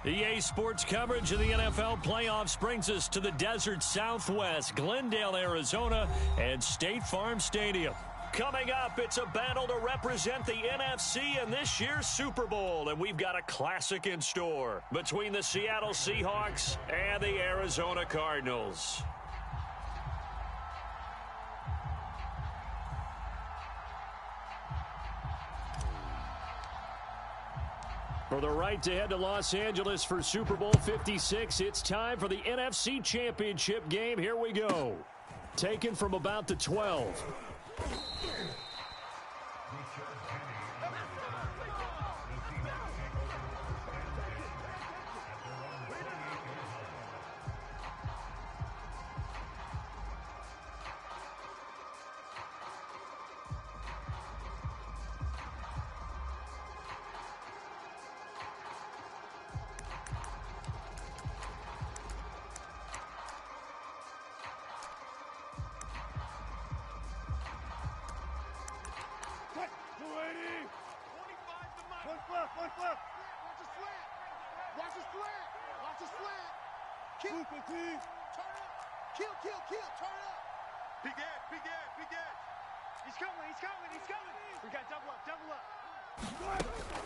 EA Sports coverage of the NFL playoffs brings us to the desert Southwest, Glendale, Arizona, and State Farm Stadium. Coming up, it's a battle to represent the NFC in this year's Super Bowl, and we've got a classic in store between the Seattle Seahawks and the Arizona Cardinals. For the right to head to Los Angeles for Super Bowl 56, it's time for the NFC Championship game. Here we go. Taken from about the 12.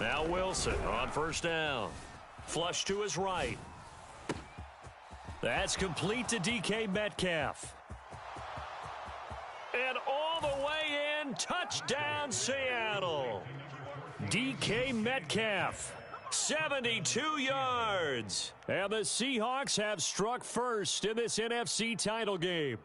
Now Wilson on first down. Flush to his right. That's complete to DK Metcalf. And all the way in, touchdown Seattle. DK Metcalf, 72 yards. And the Seahawks have struck first in this NFC title game.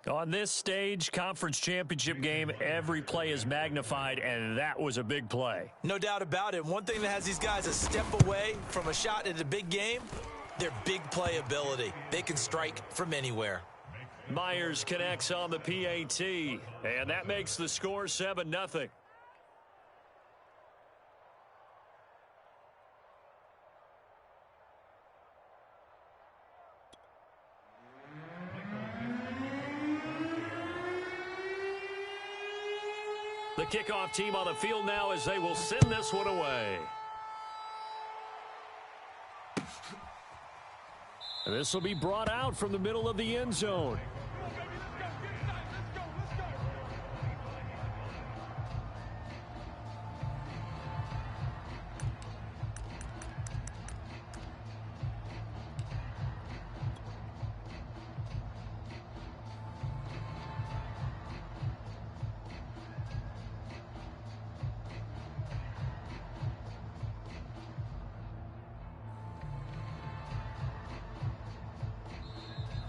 On this stage, conference championship game, every play is magnified, and that was a big play. No doubt about it. One thing that has these guys a step away from a shot at a big game, their big play ability. They can strike from anywhere. Myers connects on the PAT, and that makes the score 7-0. The kickoff team on the field now as they will send this one away. And this will be brought out from the middle of the end zone.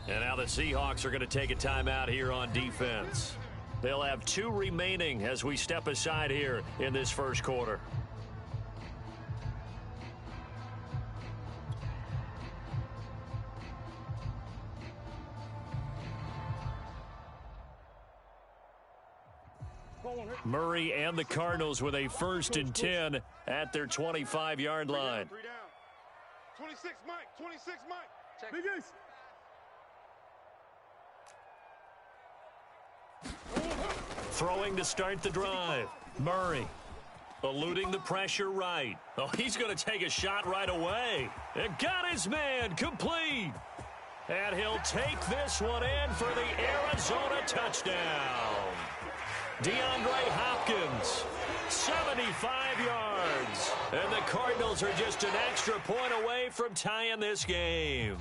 And now the Seahawks are going to take a timeout here on defense. They'll have 2 remaining as we step aside here in this first quarter. Murray and the Cardinals with a 1st and 10 at their 25-yard line. 26, Mike. 26, Mike. Check. Throwing to start the drive. Murray eluding the pressure right. Oh, he's going to take a shot right away. And got his man complete. And he'll take this one in for the Arizona touchdown. DeAndre Hopkins, 75 yards. And the Cardinals are just an extra point away from tying this game.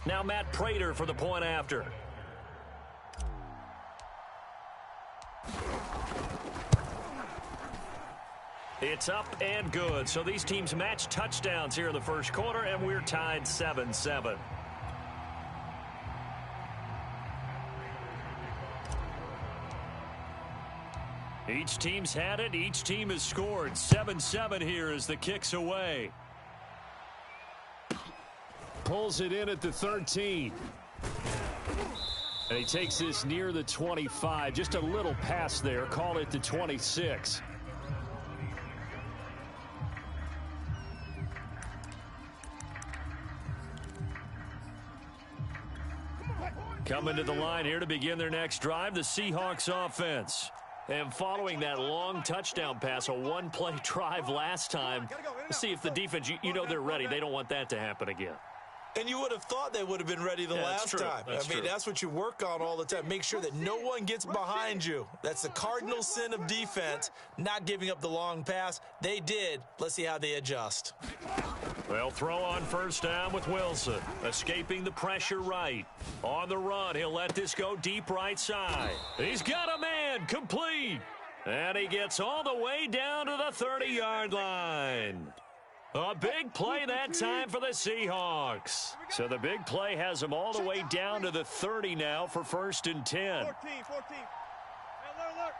Now Matt Prater for the point after. It's up and good. So these teams match touchdowns here in the first quarter, and we're tied 7-7. Each team's had it. Each team has scored. 7-7 here as the kick's away. Pulls it in at the 13. And he takes this near the 25. Just a little pass there. Call it the 26. Coming to the line here to begin their next drive, the Seahawks offense. And following that long touchdown pass, a one-play drive last time, let's see if the defense, you know they're ready. They don't want that to happen again. And you would have thought they would have been ready the last time. That's what you work on all the time. Make sure that no one gets behind you. That's the cardinal sin of defense, not giving up the long pass. They did. Let's see how they adjust. They'll throw on first down with Wilson, escaping the pressure right. On the run, he'll let this go deep right side. He's got a man, complete. And he gets all the way down to the 30-yard line. A big play that time for the Seahawks. So the big play has them all the way down to the 30 now for 1st and 10. 14. Hey, alert.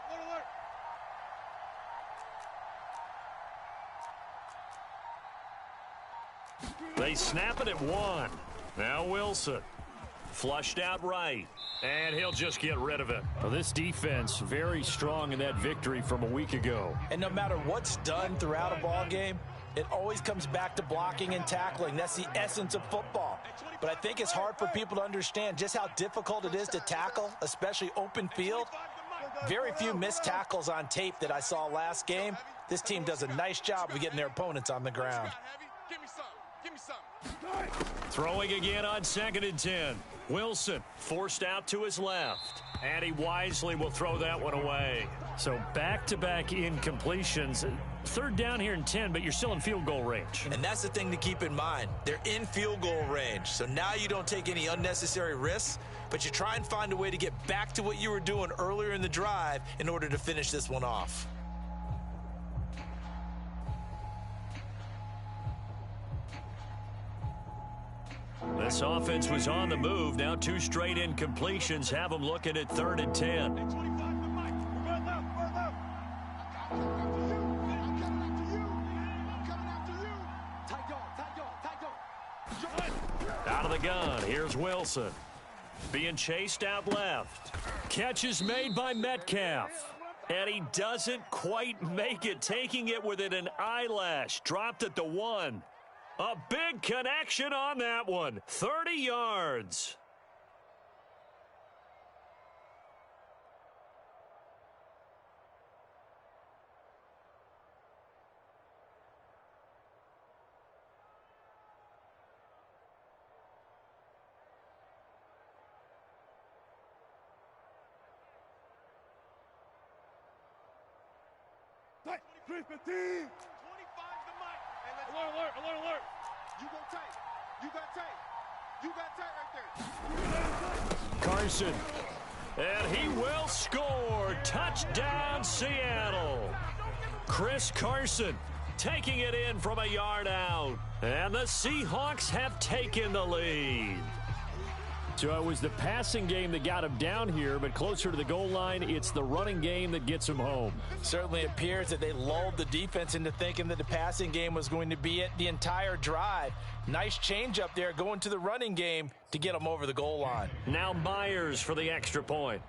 They snap it at 1. Now Wilson. Flushed out right. And he'll just get rid of it. Well, this defense very strong in that victory from a week ago. And no matter what's done throughout a ball game, it always comes back to blocking and tackling. That's the essence of football. But I think it's hard for people to understand just how difficult it is to tackle, especially open field. Very few missed tackles on tape that I saw last game. This team does a nice job of getting their opponents on the ground. Give me some. Throwing again on 2nd and 10. Wilson forced out to his left. And he wisely will throw that one away. So back-to-back incompletions. 3rd down here and 10, but you're still in field goal range. And that's the thing to keep in mind. They're in field goal range. So now you don't take any unnecessary risks, but you try and find a way to get back to what you were doing earlier in the drive in order to finish this one off. This offense was on the move. Now 2 straight incompletions have them looking at 3rd and 10. Out of the gun, here's Wilson. Being chased out left. Catch is made by Metcalf. And he doesn't quite make it, taking it within an eyelash. Dropped at the 1. A big connection on that one. 30 yards. Tight. 315. 25 to Mike. Alert. You go tight. You got tight right there. Carson. And he will score. Touchdown, Seattle. Chris Carson taking it in from a yard out. And the Seahawks have taken the lead. So it was the passing game that got him down here, but closer to the goal line, it's the running game that gets him home. Certainly appears that they lulled the defense into thinking that the passing game was going to be it the entire drive. Nice change up there going to the running game to get them over the goal line. Now Myers for the extra point.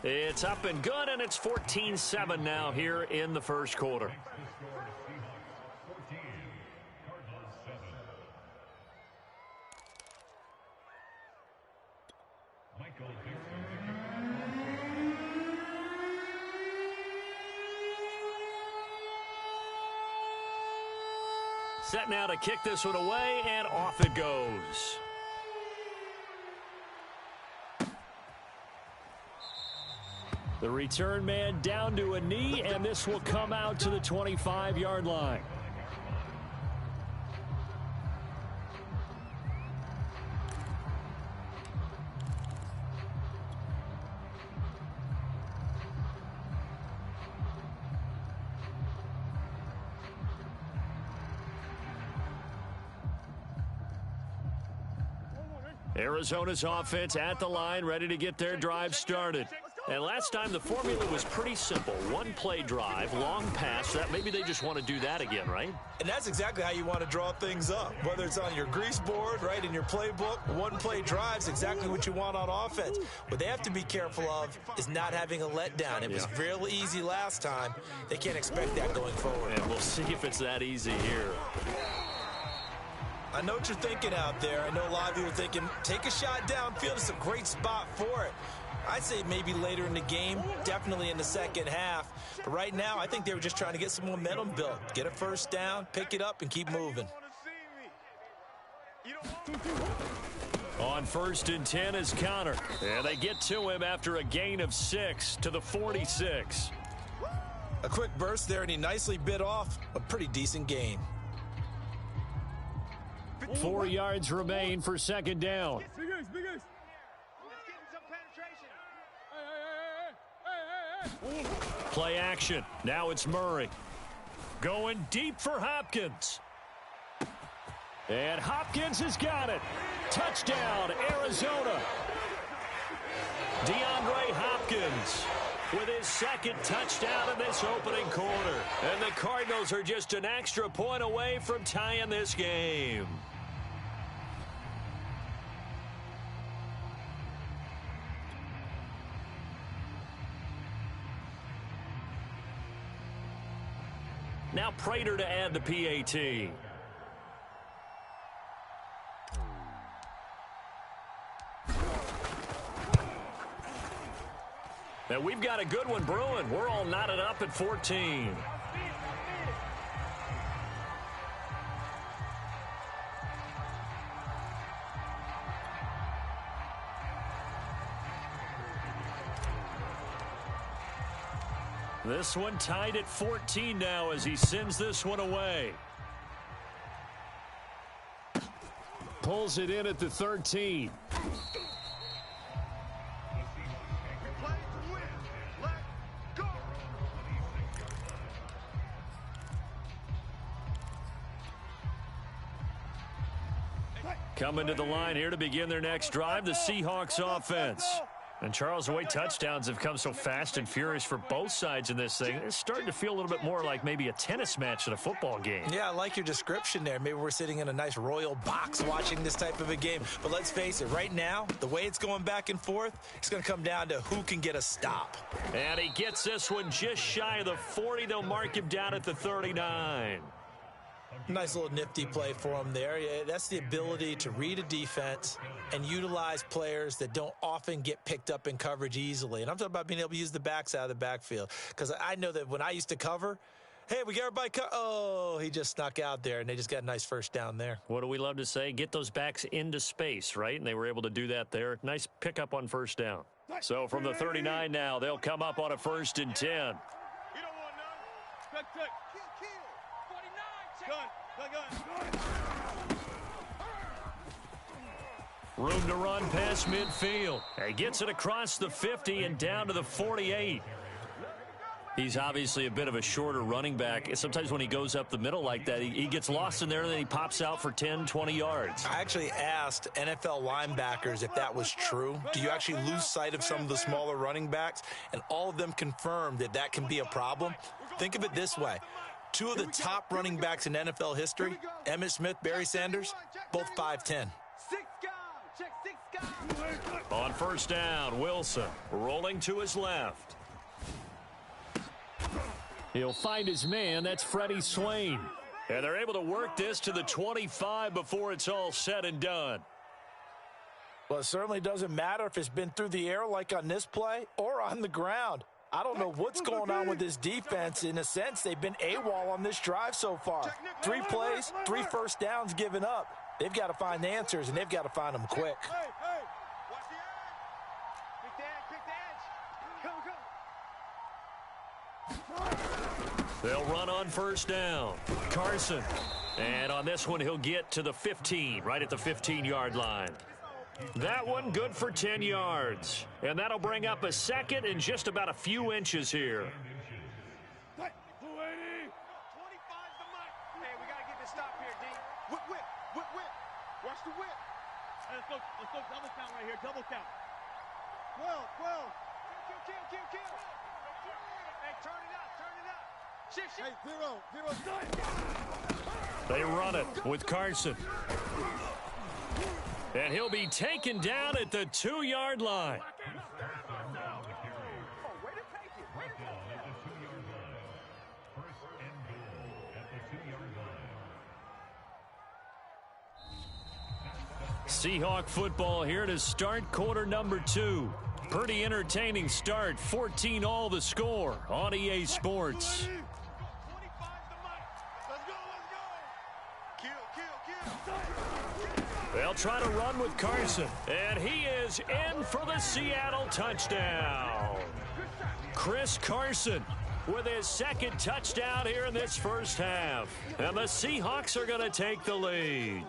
It's up and good, and it's 14-7 now here in the first quarter. Set now to kick this one away, and off it goes. The return man down to a knee, and this will come out to the 25-yard line. Arizona's offense at the line, ready to get their drive started. And last time the formula was pretty simple. One play drive, long pass. That maybe they just want to do that again, right? And that's exactly how you want to draw things up. Whether it's on your grease board, right, in your playbook, one play drive's exactly what you want on offense. What they have to be careful of is not having a letdown. It was real easy last time. They can't expect that going forward. And we'll see if it's that easy here. I know what you're thinking out there. I know a lot of you are thinking, take a shot downfield. It's a great spot for it. I'd say maybe later in the game, definitely in the second half. But right now, I think they were just trying to get some momentum built. Get a first down, pick it up, and keep moving. On 1st and 10 is Connor. And they get to him after a gain of 6 to the 46. A quick burst there, and he nicely bit off a pretty decent gain. 4 yards remain for second down. Play action. Now it's Murray. Going deep for Hopkins. And Hopkins has got it. Touchdown, Arizona. DeAndre Hopkins with his second touchdown in this opening quarter. And the Cardinals are just an extra point away from tying this game. Now Prater to add the PAT. Now we've got a good one brewing. We're all knotted up at 14. This one tied at 14 now as he sends this one away. Pulls it in at the 13. Coming to the line here to begin their next drive, the Seahawks offense. And Charles, the way touchdowns have come so fast and furious for both sides in this thing, it's starting to feel a little bit more like maybe a tennis match than a football game. Yeah, I like your description there. Maybe we're sitting in a nice royal box watching this type of a game. But let's face it, right now, the way it's going back and forth, it's going to come down to who can get a stop. And he gets this one just shy of the 40. They'll mark him down at the 39. Nice little nifty play for him there. Yeah, that's the ability to read a defense and utilize players that don't often get picked up in coverage easily. And I'm talking about being able to use the backs out of the backfield. Because I know that when I used to cover, hey, we got everybody oh, he just snuck out there, and they just got a nice first down there. What do we love to say? Get those backs into space, right? And they were able to do that there. Nice pickup on first down. So from the 39 now, they'll come up on a 1st and 10. You don't want none. Check. Kill. 49. Gun. Room to run past midfield. He gets it across the 50 and down to the 48. He's obviously a bit of a shorter running back. Sometimes when he goes up the middle like that, he gets lost in there, and then he pops out for 10, 20 yards. I actually asked NFL linebackers if that was true. Do you actually lose sight of some of the smaller running backs? And all of them confirmed that that can be a problem. Think of it this way. 2 of the top running backs in NFL history, Emmitt Smith, Barry Sanders, both 5'10". On first down, Wilson rolling to his left. He'll find his man. That's Freddie Swain. And they're able to work this to the 25 before it's all said and done. Well, it certainly doesn't matter if it's been through the air like on this play or on the ground. I don't know what's going on with this defense. In a sense, they've been AWOL on this drive so far. 3 plays, 3 first downs given up. They've got to find the answers, and they've got to find them quick. Hey, watch the edge. Pick the edge. Come. They'll run on first down. Carson. And on this one, he'll get to the 15, right at the 15-yard line. That one good for 10 yards. And that'll bring up a second and just about a few inches here. 25's the mic. Hey, we got to get this stop here, D. Whip. Watch the whip. Hey, let's go double count right here. Double count. 12. Kill. Hey, turn it up. Shift. Hey, 0. They run it with Carson. And he'll be taken down at the 2-yard line. Seahawk football here to start quarter number 2. Pretty entertaining start. 14 all the score on EA Sports. They'll try to run with Carson. And he is in for the Seattle touchdown. Chris Carson with his second touchdown here in this first half. And the Seahawks are going to take the lead.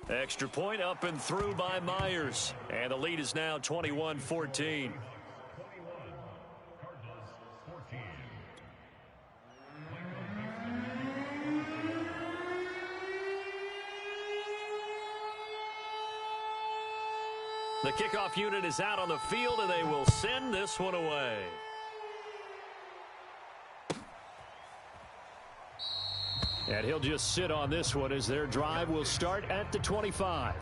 Extra point up and through by Myers. And the lead is now 21-14. The kickoff unit is out on the field, and they will send this one away. And he'll just sit on this one as their drive will start at the 25.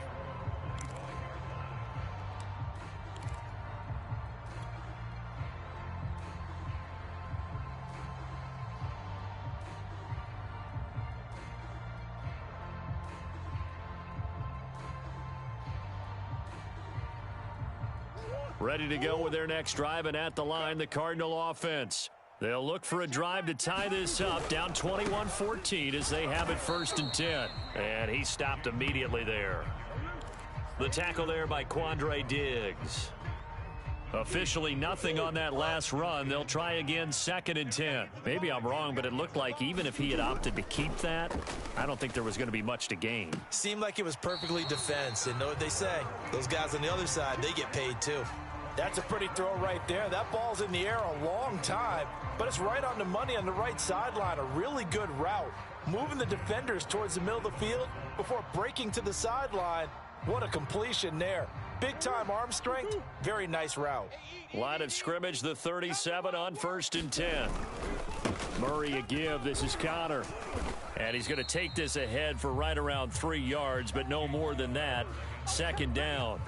Ready to go with their next drive, and at the line, the Cardinal offense. They'll look for a drive to tie this up, down 21-14 as they have it 1st and 10. And he stopped immediately there. The tackle there by Quandre Diggs. Officially nothing on that last run. They'll try again 2nd and 10. Maybe I'm wrong, but it looked like even if he had opted to keep that, I don't think there was going to be much to gain. Seemed like it was perfectly defense. And know what they say? Those guys on the other side, they get paid too. That's a pretty throw right there. That ball's in the air a long time, but it's right on the money on the right sideline. A really good route. Moving the defenders towards the middle of the field before breaking to the sideline. What a completion there. Big-time arm strength. Very nice route. Line of scrimmage, the 37 on 1st and 10. Murray a give. This is Connor. And he's going to take this ahead for right around 3 yards, but no more than that. 2nd down.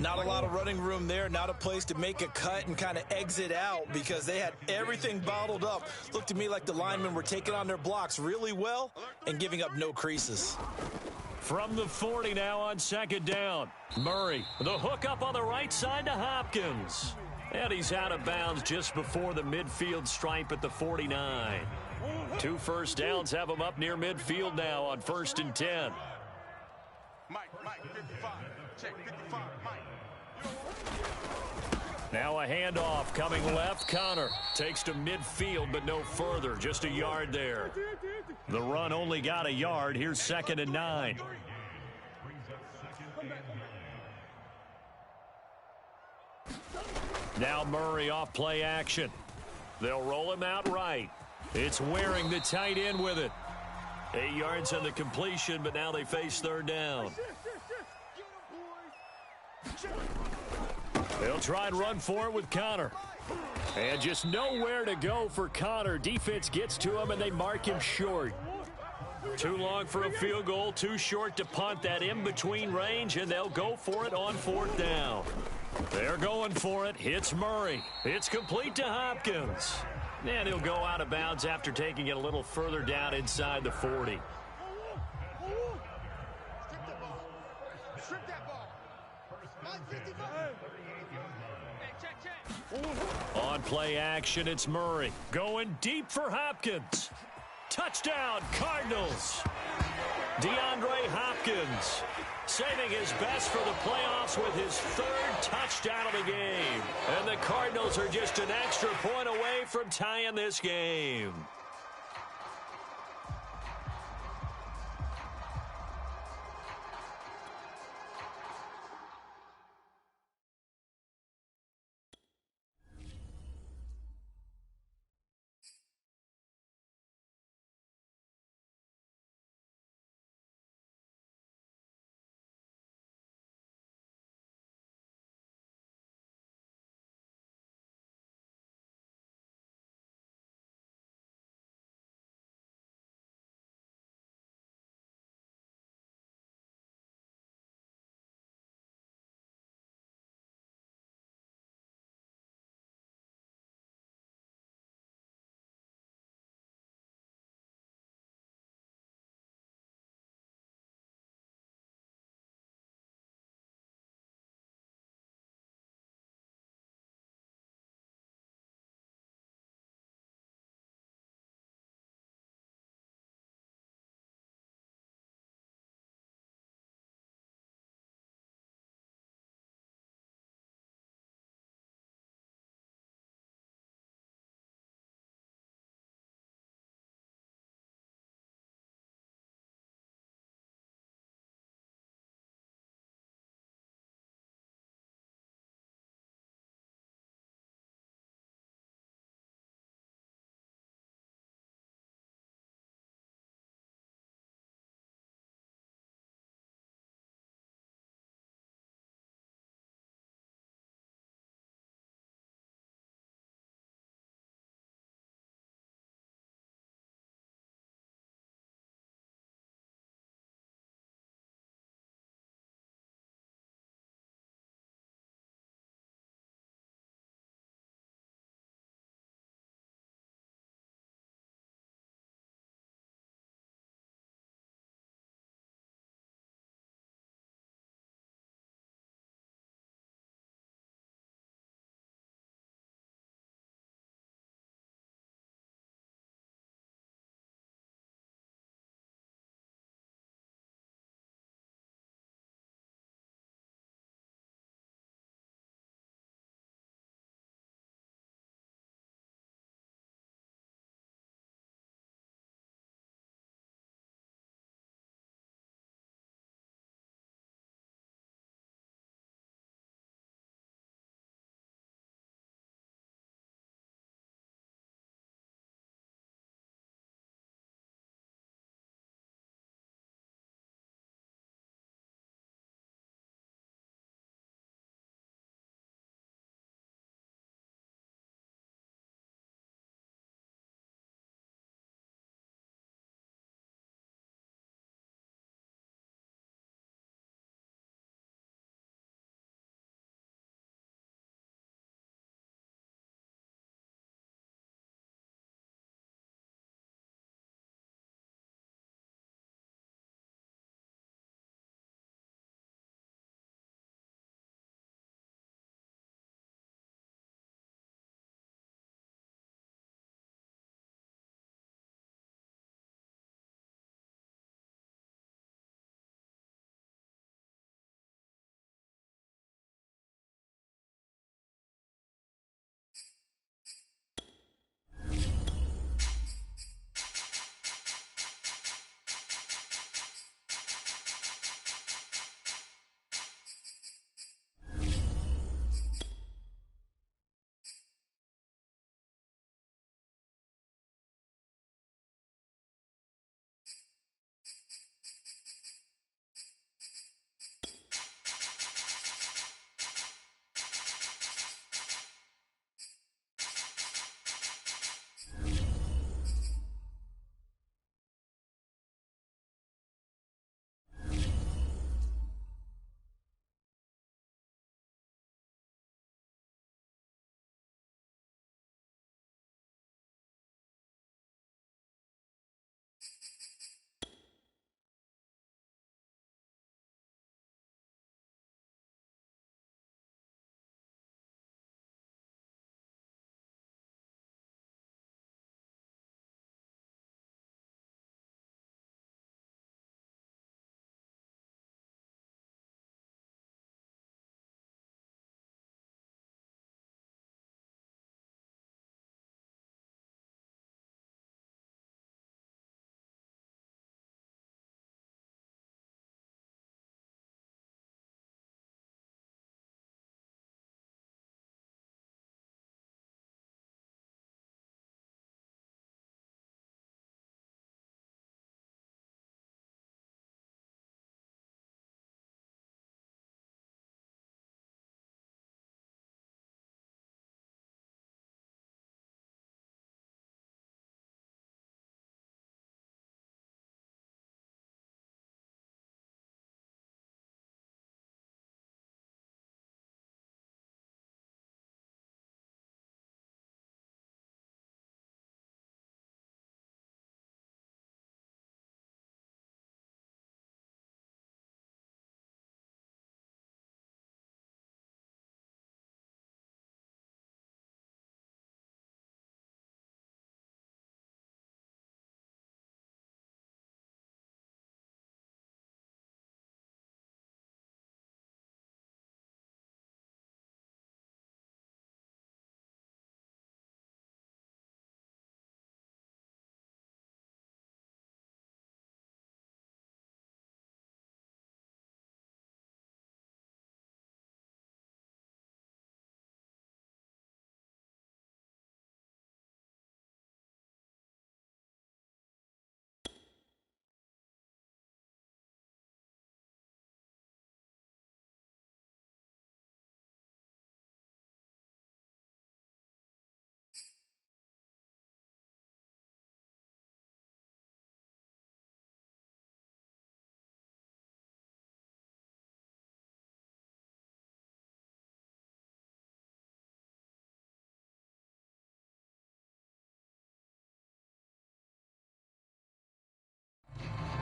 Not a lot of running room there. Not a place to make a cut and kind of exit out because they had everything bottled up. Looked to me like the linemen were taking on their blocks really well and giving up no creases. From the 40 now on 2nd down. Murray, the hook up on the right side to Hopkins. And he's out of bounds just before the midfield stripe at the 49. 2 first downs have him up near midfield now on 1st and 10. Mike, 55. Check 55, Mike. Now a handoff coming left. Connor takes to midfield, but no further. Just a yard there. The run only got a yard. Here's 2nd and 9. Now Murray off play action. They'll roll him out right. It's Waring, the tight end, with it. 8 yards on the completion, but now they face 3rd down. They'll try and run for it with Connor. And just nowhere to go for Connor. Defense gets to him, and they mark him short. Too long for a field goal, too short to punt. That in-between range, and they'll go for it on 4th down. They're going for it. Hits Murray. It's complete to Hopkins. And he'll go out of bounds after taking it a little further down inside the 40. On play action, it's Murray. Going deep for Hopkins. Touchdown, Cardinals. DeAndre Hopkins saving his best for the playoffs with his 3rd touchdown of the game. And the Cardinals are just an extra point away from tying this game.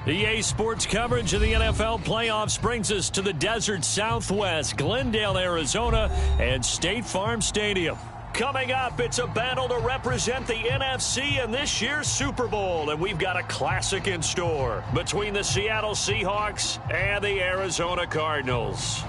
EA Sports coverage of the NFL playoffs brings us to the desert Southwest, Glendale, Arizona, and State Farm Stadium. Coming up, it's a battle to represent the NFC in this year's Super Bowl, and we've got a classic in store between the Seattle Seahawks and the Arizona Cardinals.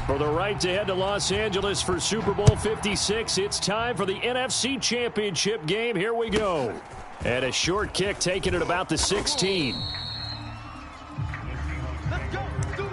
For the right to head to Los Angeles for Super Bowl 56, it's time for the NFC Championship game. Here we go. And a short kick taken at about the 16. Let's go. Do it.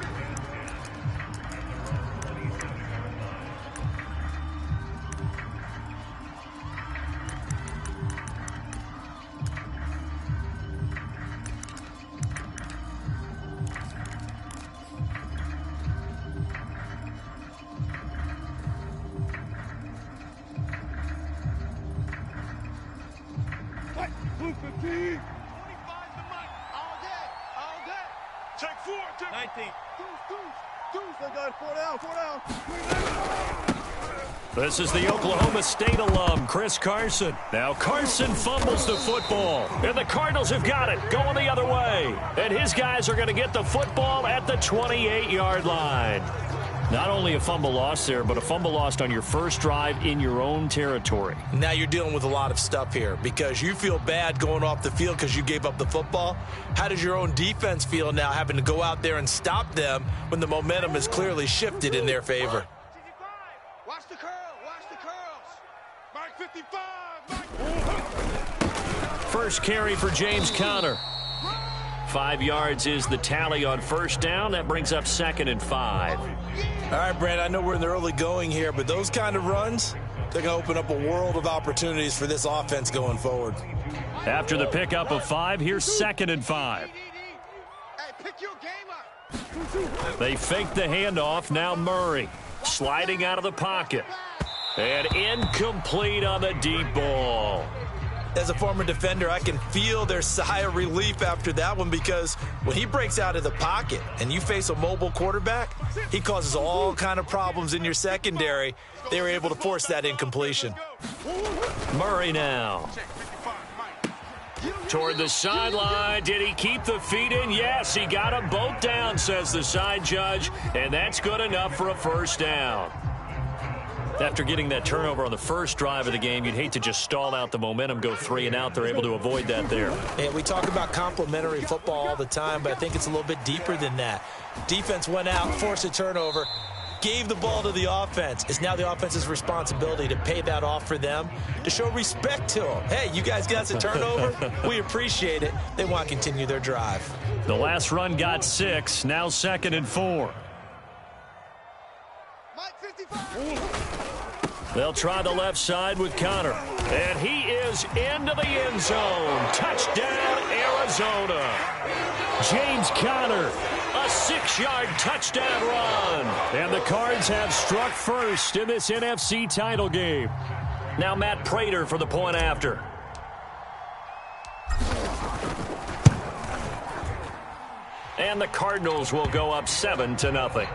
Blue 15. 25's the mic. All day. All day. Check 4. Check 19. Deuce. I got 4 down. This is the Oklahoma State alum, Chris Carson. Now Carson fumbles the football, and the Cardinals have got it, going the other way. And his guys are going to get the football at the 28-yard line. Not only a fumble loss there, but a fumble lost on your first drive in your own territory. Now you're dealing with a lot of stuff here because you feel bad going off the field because you gave up the football. How does your own defense feel now having to go out there and stop them when the momentum has clearly shifted in their favor? Watch the curl. Watch the curls. Mike 55. First carry for James Conner. 5 yards is the tally on first down. That brings up 2nd and 5. All right, Brad, I know we're in the early going here, but those kind of runs, they're going to open up a world of opportunities for this offense going forward. After the pickup of 5, here's 2nd and 5. Hey, pick your game up. They fake the handoff. Now Murray sliding out of the pocket. And incomplete on the deep ball. As a former defender, I can feel their sigh of relief after that one because when he breaks out of the pocket and you face a mobile quarterback, he causes all kind of problems in your secondary. They were able to force that incompletion. Murray now. Toward the sideline. Did he keep the feet in? Yes, he got them both down, says the side judge, and that's good enough for a first down. After getting that turnover on the first drive of the game, you'd hate to just stall out the momentum, go 3 and out. They're able to avoid that there. And we talk about complementary football all the time, but I think it's a little bit deeper than that. Defense went out, forced a turnover, gave the ball to the offense. It's now the offense's responsibility to pay that off for them, to show respect to them. Hey, you guys got a turnover? We appreciate it. They want to continue their drive. The last run got 6, now 2nd and 4. Mike 55. They'll try the left side with Conner. And he is into the end zone. Touchdown, Arizona. James Conner, a 6-yard touchdown run. And the Cards have struck first in this NFC title game. Now Matt Prater for the point after. And the Cardinals will go up 7-0.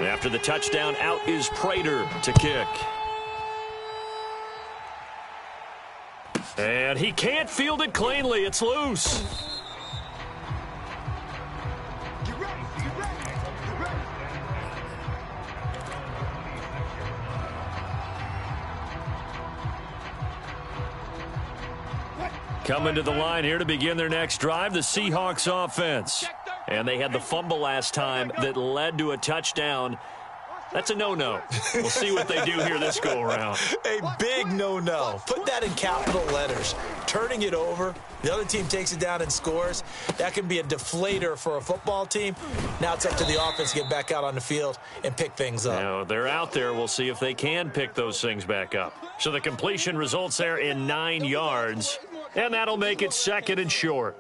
After the touchdown, out is Prater to kick. And he can't field it cleanly. It's loose. Get ready. Get ready. Get ready. Coming to the line here to begin their next drive, the Seahawks offense. And they had the fumble last time that led to a touchdown. That's a no-no. We'll see what they do here this go-around. A big no-no. Put that in capital letters. Turning it over, the other team takes it down and scores. That can be a deflator for a football team. Now it's up to the offense to get back out on the field and pick things up. Now, they're out there. We'll see if they can pick those things back up. So the completion results there in 9 yards, and that'll make it 2nd and short.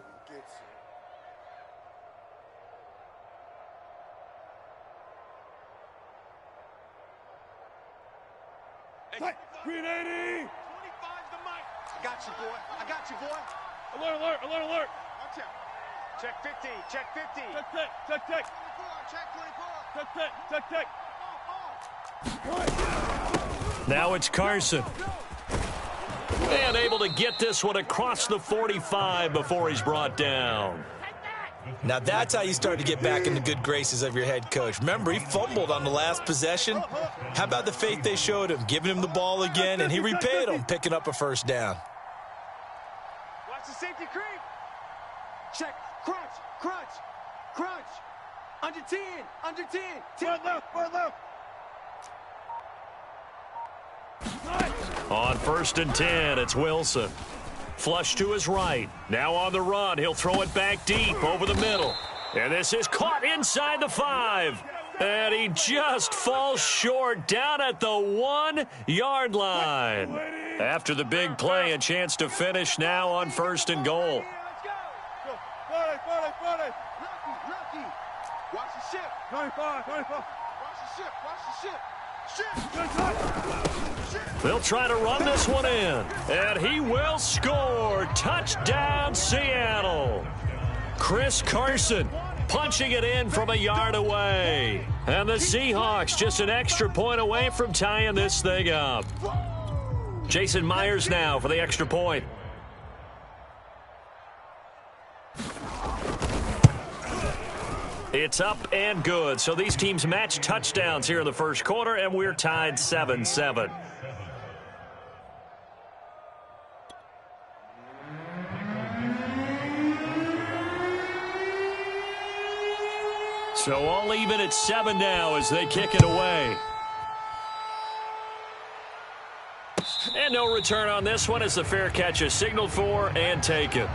Green 80! 25's the mic. I got you, boy. I got you, boy. Alert, alert, alert, alert. Watch out. Check 50, check 50. Check, check, check, check. 24, check 24. Check, check. Now it's Carson. And able to get this one across the 45 before he's brought down. Now that's how you start to get back in the good graces of your head coach. Remember, he fumbled on the last possession. How about the faith they showed him, giving him the ball again, and he repaid them, picking up a first down. Watch the safety creep. Check, crunch, crunch, crunch. Under 10, under 10. 10 left, 4 left. On 1st and 10, it's Wilson. Flush to his right. Now on the run. He'll throw it back deep over the middle. And this is caught inside the 5. And he just falls short down at the 1-yard line. After the big play, a chance to finish now on 1st and goal. Lucky. Watch the ship. 25. Watch the ship. Watch the ship. They'll try to run this one in, and he will score. Touchdown, Seattle. Chris Carson punching it in from a yard away. And the Seahawks just an extra point away from tying this thing up. Jason Myers now for the extra point. It's up and good. So these teams match touchdowns here in the first quarter, and we're tied 7-7. So all even at 7 now as they kick it away. And no return on this one as the fair catch is signaled for and taken.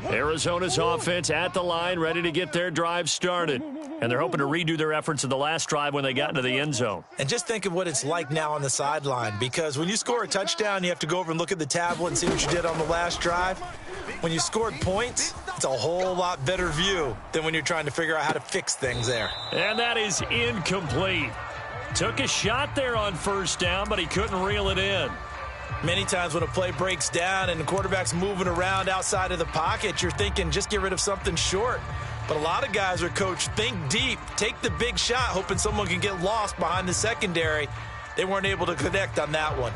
Arizona's offense at the line, ready to get their drive started. And they're hoping to redo their efforts in the last drive when they got into the end zone. And just think of what it's like now on the sideline, because when you score a touchdown, you have to go over and look at the tablet and see what you did on the last drive. When you scored points, it's a whole lot better view than when you're trying to figure out how to fix things there. And that is incomplete. Took a shot there on 1st down, but he couldn't reel it in. Many times when a play breaks down and the quarterback's moving around outside of the pocket, you're thinking just get rid of something short. But a lot of guys are coached, think deep, take the big shot, hoping someone can get lost behind the secondary. They weren't able to connect on that one.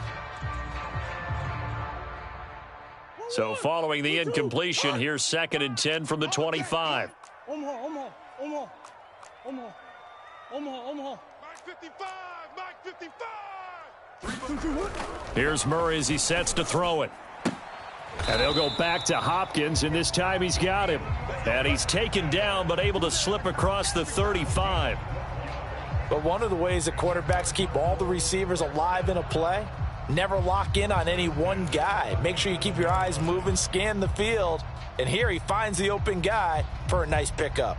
So following the incompletion, here's 2nd and 10 from the 25. Omaha. Mike 55, Mike 55. Here's Murray as he sets to throw it. And they'll go back to Hopkins, and this time he's got him. And he's taken down, but able to slip across the 35. But one of the ways that quarterbacks keep all the receivers alive in a play, never lock in on any one guy. Make sure you keep your eyes moving, scan the field. And here he finds the open guy for a nice pickup.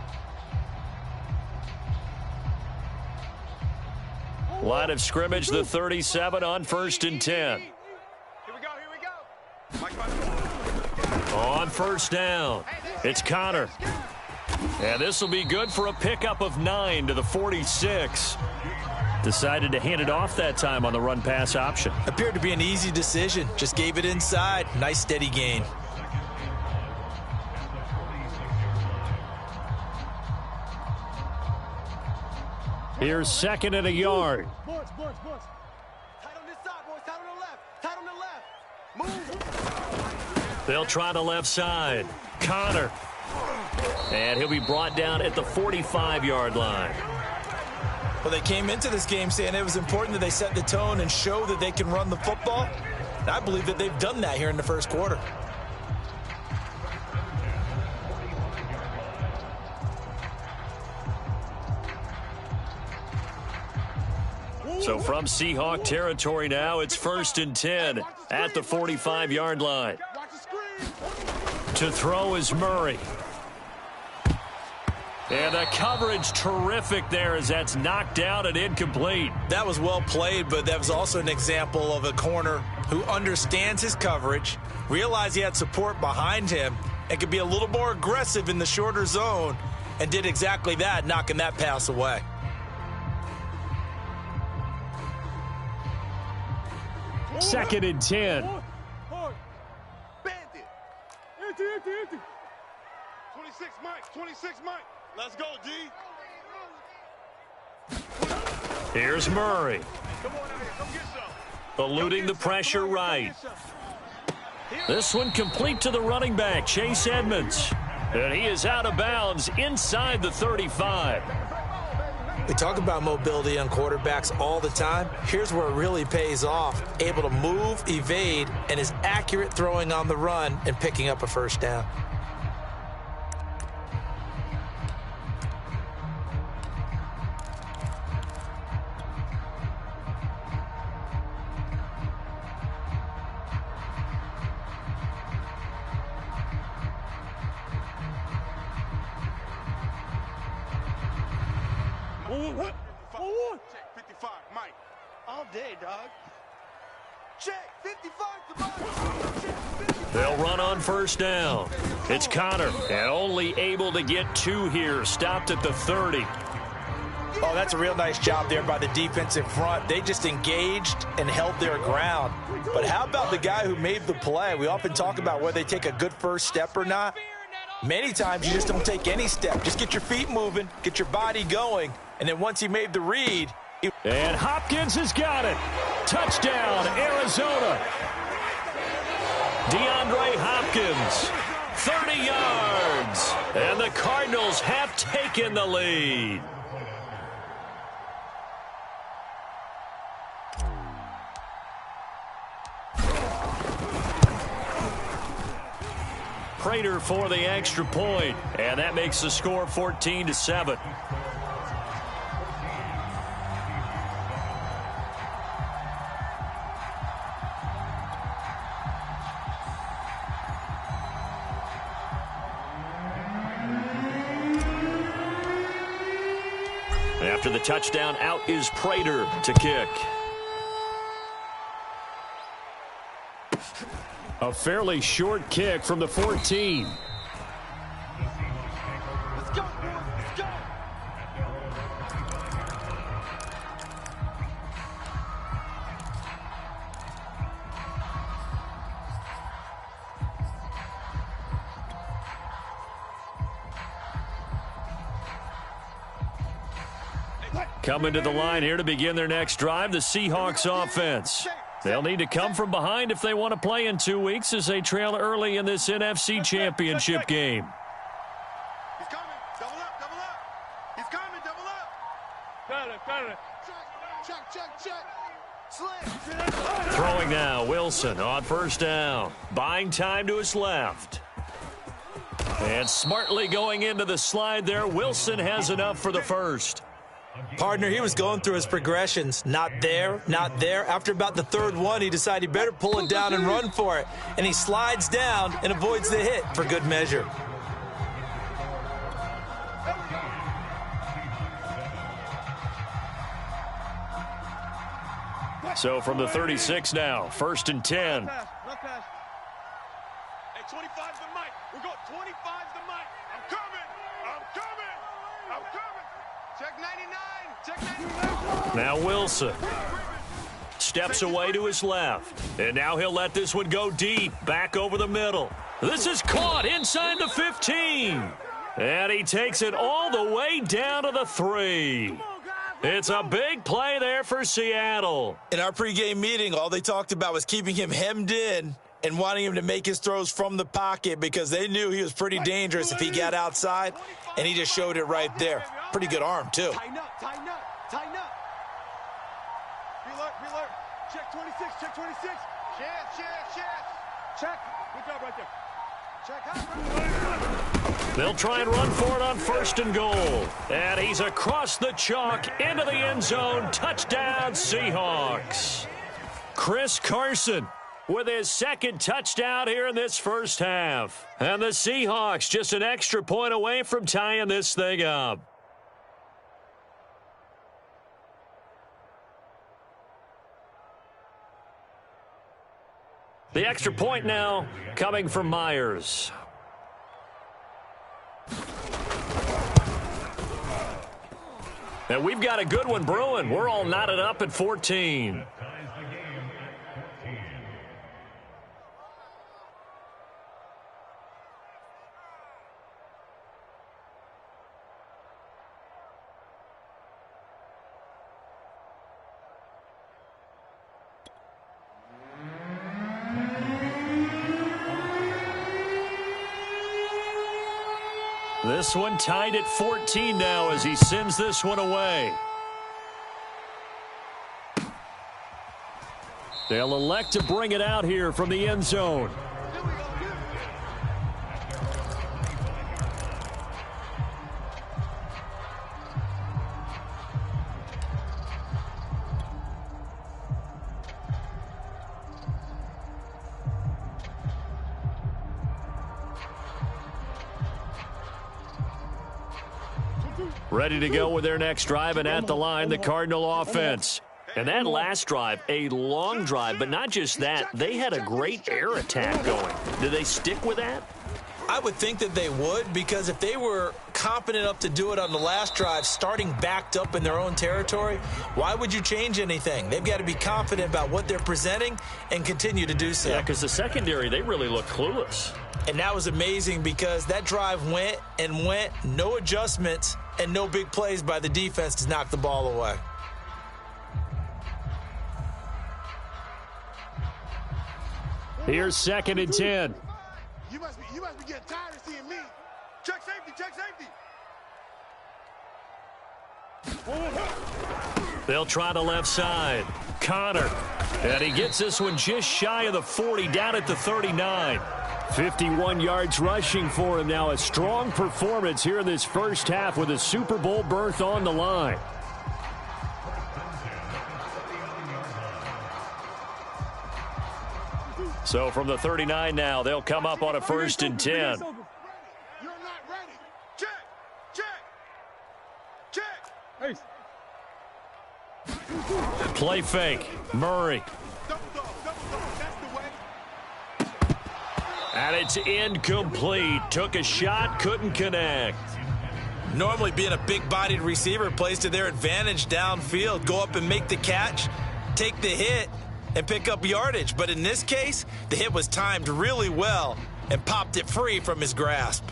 Line of scrimmage, the 37 on 1st and 10. Here we go. On 1st down, it's Connor. And this will be good for a pickup of 9 to the 46. Decided to hand it off that time on the run-pass option. Appeared to be an easy decision. Just gave it inside. Nice steady gain. Here's 2nd and a yard. Boys. Tight on this side, boys. Tight on the left. Move. They'll try the left side. Connor And he'll be brought down at the 45-yard line. Well, they came into this game saying it was important that they set the tone and show that they can run the football. And I believe that they've done that here in the first quarter. So from Seahawk territory now, it's 1st and 10 at the 45-yard line. To throw is Murray. And the coverage terrific there as that's knocked down and incomplete. That was well played, but that was also an example of a corner who understands his coverage, realized he had support behind him, and could be a little more aggressive in the shorter zone, and did exactly that, knocking that pass away. Second and 10. Bandit. Empty. 26 Mike. Let's go, D. Here's Murray. Come on out here. Come get some. Eluding the pressure right. This one complete to the running back, Chase Edmonds. And he is out of bounds inside the 35. We talk about mobility on quarterbacks all the time. Here's where it really pays off. Able to move, evade, and is accurate throwing on the run and picking up a first down. Check 55, Mike. All day, dog. Check 55 to Mike. They'll run on first down. It's Connor, and only able to get 2 here. Stopped at the 30. Oh, that's a real nice job there by the defense in front. They just engaged and held their ground. But how about the guy who made the play? We often talk about whether they take a good first step or not. Many times you just don't take any step. Just get your feet moving, get your body going, and then once he made the read. And Hopkins has got it. Touchdown, Arizona. DeAndre Hopkins, 30 yards. And the Cardinals have taken the lead. Prater for the extra point, and that makes the score 14-7. After the touchdown, out is Prater to kick. A fairly short kick from the 14. Let's go, boys. Let's go. Coming to the line here to begin their next drive, the Seahawks offense. They'll need to come from behind if they want to play in 2 weeks as they trail early in this NFC Championship game. He's coming. Double up. He's coming. Double up. Got it. Check. Slam. Throwing now, Wilson on first down. Buying time to his left. And smartly going into the slide there, Wilson has enough for the first. Partner, he was going through his progressions. Not there. After about the third one, he decided he better pull it down and run for it. And he slides down and avoids the hit for good measure. So from the 36 now, 1st and 10. No pass. Hey, 25 to Mike. We're going 25 to Mike. I'm coming. Check 99. Now Wilson steps away to his left. And now he'll let this one go deep, back over the middle. This is caught inside the 15. And he takes it all the way down to the 3. It's a big play there for Seattle. In our pregame meeting, all they talked about was keeping him hemmed in and wanting him to make his throws from the pocket because they knew he was pretty dangerous if he got outside, and he just showed it right there. Pretty good arm, too. Tighten up, tighten up, tighten up. Be alert, be alert. Check 26, check 26. Check. Good job right there. Check. They'll try and run for it on 1st and goal. And he's across the chalk into the end zone. Touchdown, Seahawks. Chris Carson with his 2nd touchdown here in this first half. And the Seahawks just an extra point away from tying this thing up. The extra point now coming from Myers. And we've got a good one brewing. We're all knotted up at 14. This one tied at 14 now as he sends this one away. They'll elect to bring it out here from the end zone. Ready to go with their next drive, and at the line, the Cardinal offense. And that last drive, a long drive, but not just that. They had a great air attack going. Do they stick with that? I would think that they would, because if they were confident enough to do it on the last drive, starting backed up in their own territory, why would you change anything? They've got to be confident about what they're presenting and continue to do so. Yeah, because the secondary, they really look clueless. And that was amazing because that drive went and went, no adjustments, and no big plays by the defense to knock the ball away. Here's 2nd and 10. You must be getting tired of seeing me. Check safety, check safety. They'll try the left side. Connor. And he gets this one just shy of the 40, down at the 39. 51 yards rushing for him now. A strong performance here in this first half with a Super Bowl berth on the line. So from the 39 now, they'll come up on a 1st and 10. You're not ready. Check. Play fake. Murray. Double dog. That's the way. And it's incomplete. Took a shot, couldn't connect. Normally being a big-bodied receiver plays to their advantage downfield. Go up and make the catch, take the hit, and pick up yardage. But in this case, the hit was timed really well and popped it free from his grasp.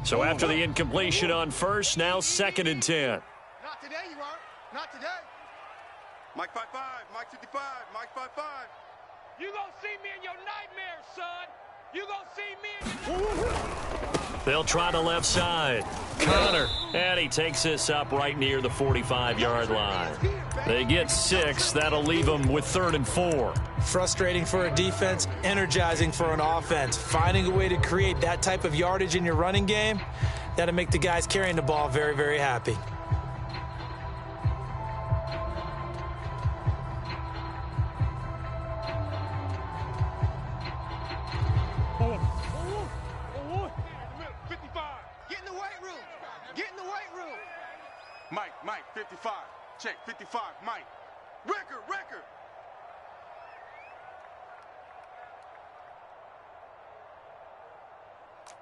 So after the incompletion on 1st, now 2nd and 10. Not today, you are. Not today. Mike 5'5", Mike 55, Mike 5'5". You gonna see me in your nightmares, son. You gonna see me in your... They'll try the left side. Connor. And he takes this up right near the 45-yard line. They get 6. That'll leave them with 3rd and 4. Frustrating for a defense, energizing for an offense. Finding a way to create that type of yardage in your running game, that'll make the guys carrying the ball very, very happy. Mike, 55. Check, 55. Mike. Record.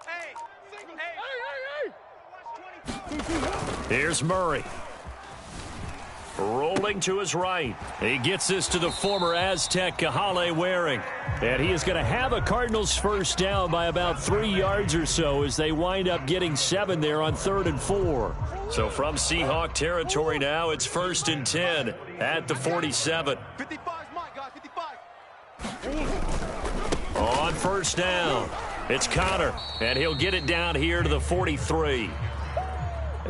Hey. Here's Murray. Rolling to his right. He gets this to the former Aztec, Kahale Waring. And he is going to have a Cardinals first down by about 3 yards or so as they wind up getting 7 there on 3rd and 4. So from Seahawk territory now, it's 1st and 10 at the 47. 55's Mike, guys, 55. On first down, it's Connor, and he'll get it down here to the 43.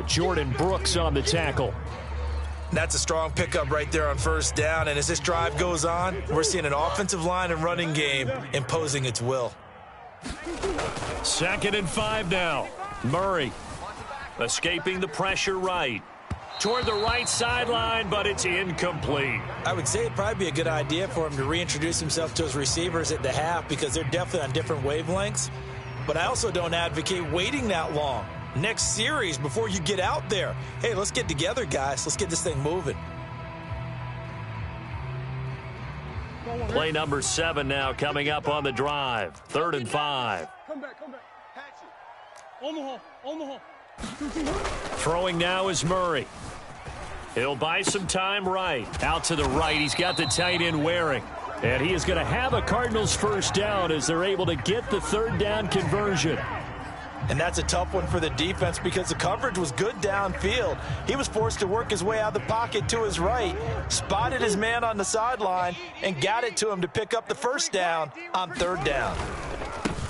Jordan Brooks on the tackle. That's a strong pickup right there on first down, and as this drive goes on, we're seeing an offensive line and running game imposing its will. 2nd and 5 now. Murray escaping the pressure right. Toward the right sideline, but it's incomplete. I would say it'd probably be a good idea for him to reintroduce himself to his receivers at the half because they're definitely on different wavelengths. But I also don't advocate waiting that long. Next series, before you get out there, hey, let's get together, guys. Let's get this thing moving. Play number 7 now coming up on the drive. 3rd and 5. Come back. Patch it. On the hole. Throwing now is Murray. He'll buy some time right. Out to the right, he's got the tight end Waring. And he is going to have a Cardinals first down as they're able to get the 3rd down conversion. And that's a tough one for the defense because the coverage was good downfield. He was forced to work his way out of the pocket to his right, spotted his man on the sideline, and got it to him to pick up the first down on 3rd down.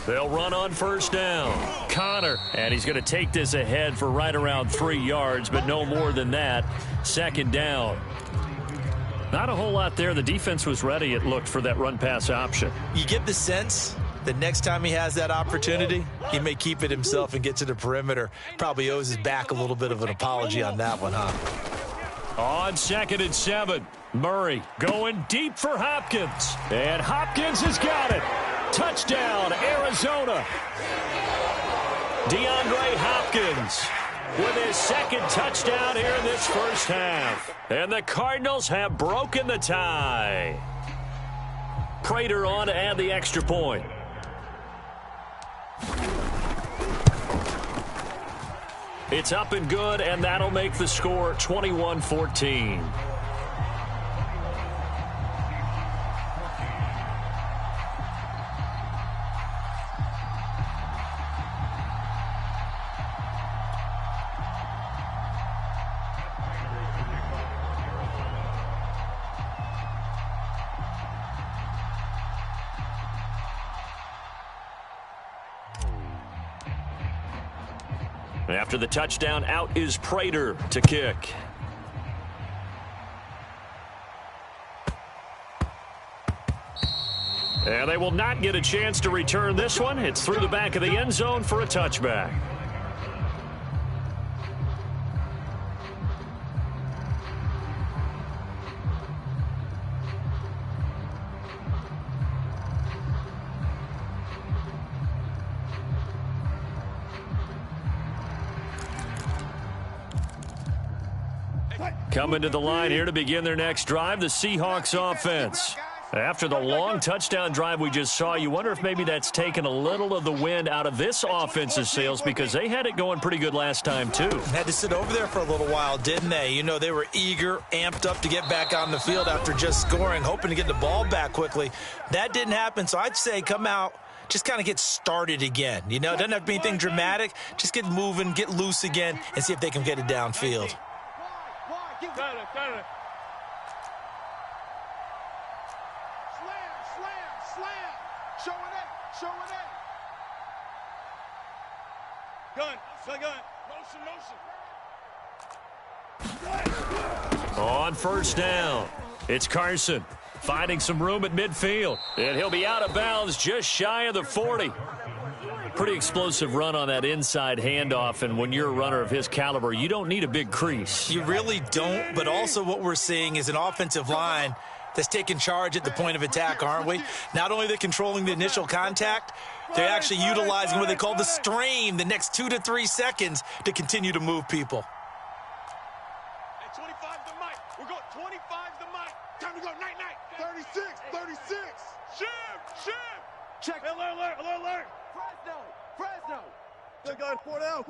They'll run on first down. Connor, and he's going to take this ahead for right around 3 yards, but no more than that. 2nd down. Not a whole lot there. The defense was ready, it looked, for that run-pass option. You get the sense that next time he has that opportunity, he may keep it himself and get to the perimeter. Probably owes his back a little bit of an apology on that one, huh? On 2nd and 7, Murray going deep for Hopkins. And Hopkins has got it. Touchdown, Arizona. DeAndre Hopkins with his 2nd touchdown here in this first half. And the Cardinals have broken the tie. Prater on to add the extra point. It's up and good, and that'll make the score 21-14. After the touchdown, out is Prater to kick. And they will not get a chance to return this one. It's through the back of the end zone for a touchback. Coming to the line here to begin their next drive, the Seahawks offense. After the long touchdown drive we just saw, you wonder if maybe that's taken a little of the wind out of this offense's sails because they had it going pretty good last time too. Had to sit over there for a little while, didn't they? You know, they were eager, amped up to get back on the field after just scoring, hoping to get the ball back quickly. That didn't happen, so I'd say come out, just kind of get started again. You know, it doesn't have to be anything dramatic. Just get moving, get loose again, and see if they can get it downfield. Got it. Slam. Showing it. Gun. Motion. On first down, it's Carson finding some room at midfield. And he'll be out of bounds just shy of the 40. Pretty explosive run on that inside handoff, and when you're a runner of his caliber, you don't need a big crease. You really don't, but also what we're seeing is an offensive line that's taking charge at the point of attack, aren't we? Not only are they controlling the initial contact, they're actually utilizing what they call the strain the next 2 to 3 seconds to continue to move people. Hey, 25 the mic. We're going 25 the mic. Time to go. Night. 36. Shift. Check. Alert. Fresno. They got it. 4 down.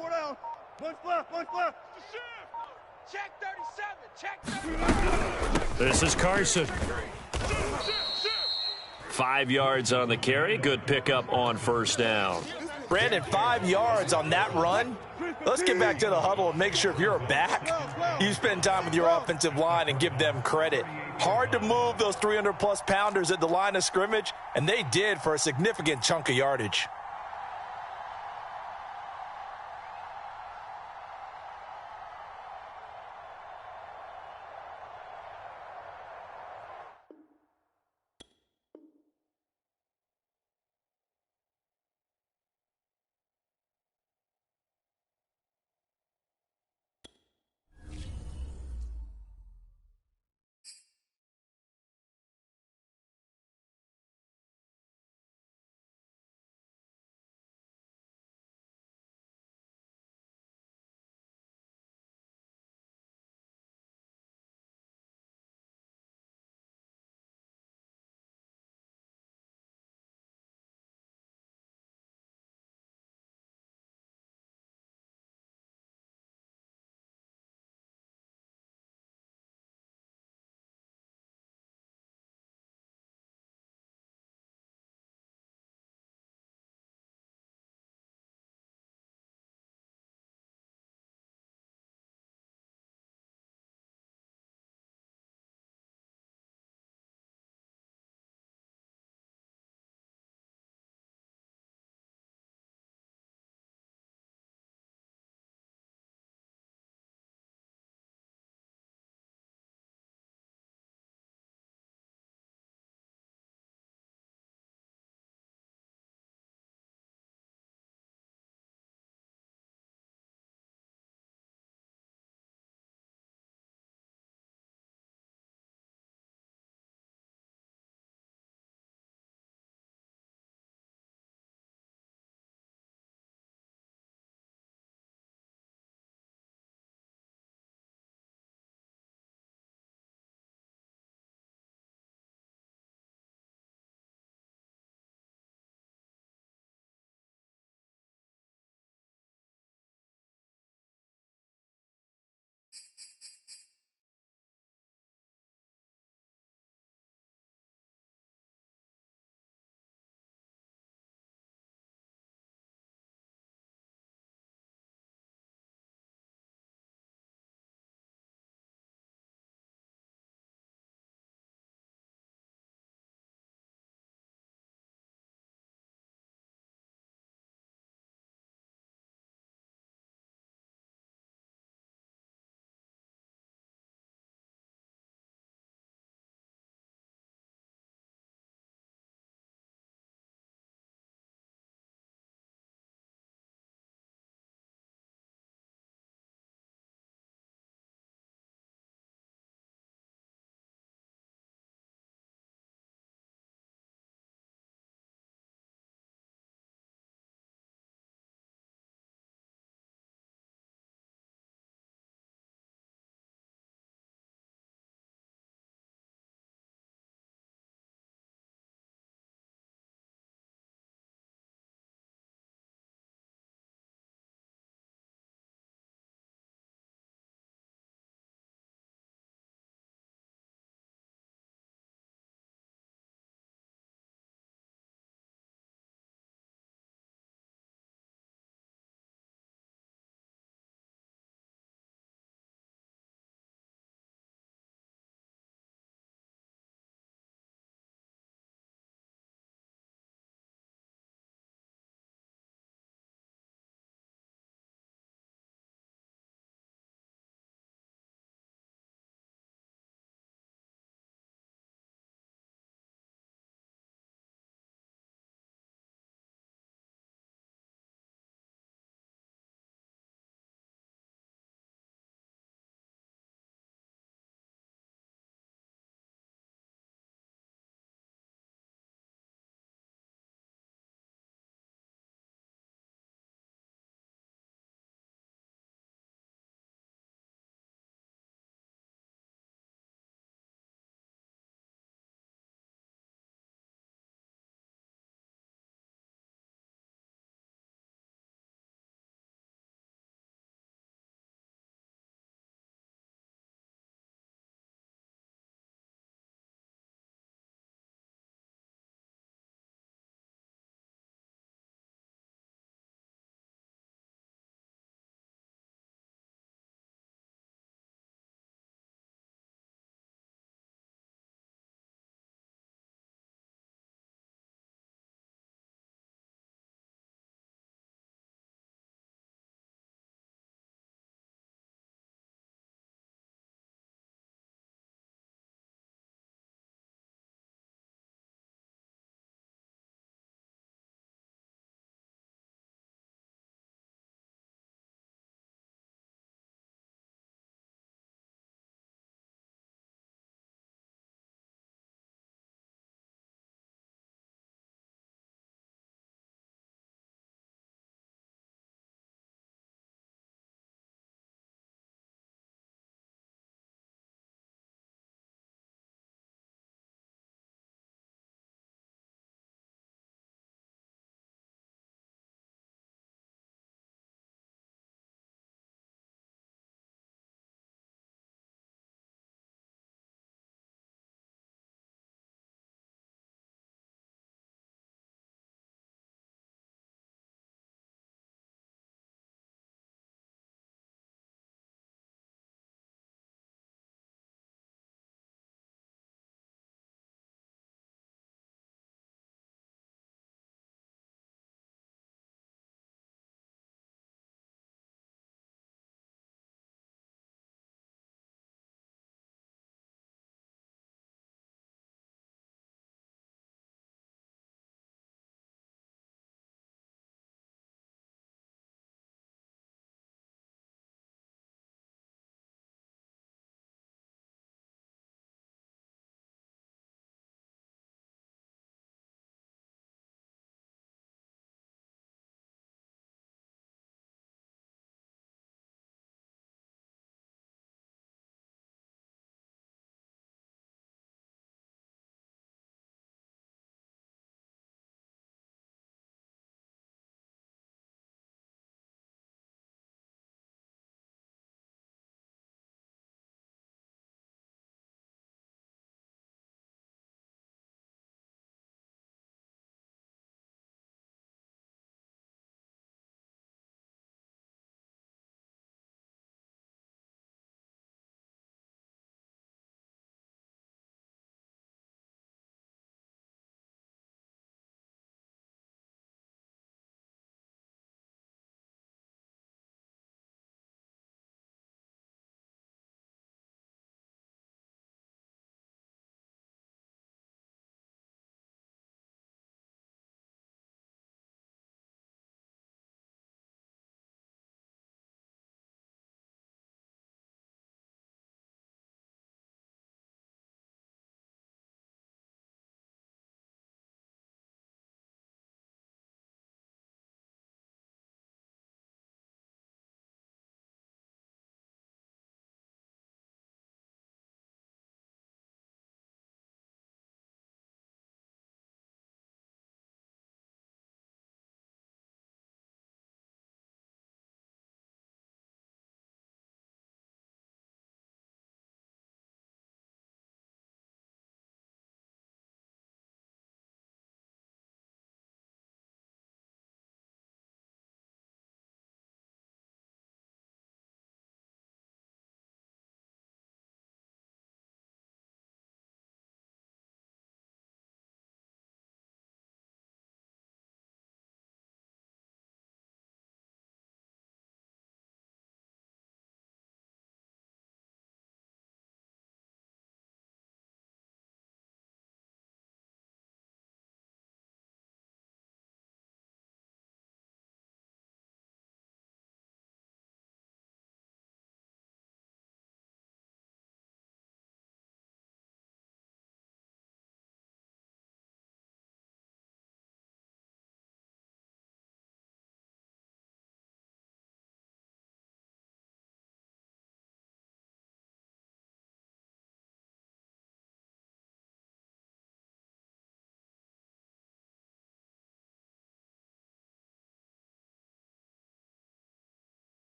Punch left. Shift. Check 37. This is Carson. 5 yards on the carry. Good pickup on first down. Brandon, 5 yards on that run. Let's get back to the huddle and make sure if you're a back, you spend time with your offensive line and give them credit. Hard to move those 300-plus pounders at the line of scrimmage, and they did for a significant chunk of yardage.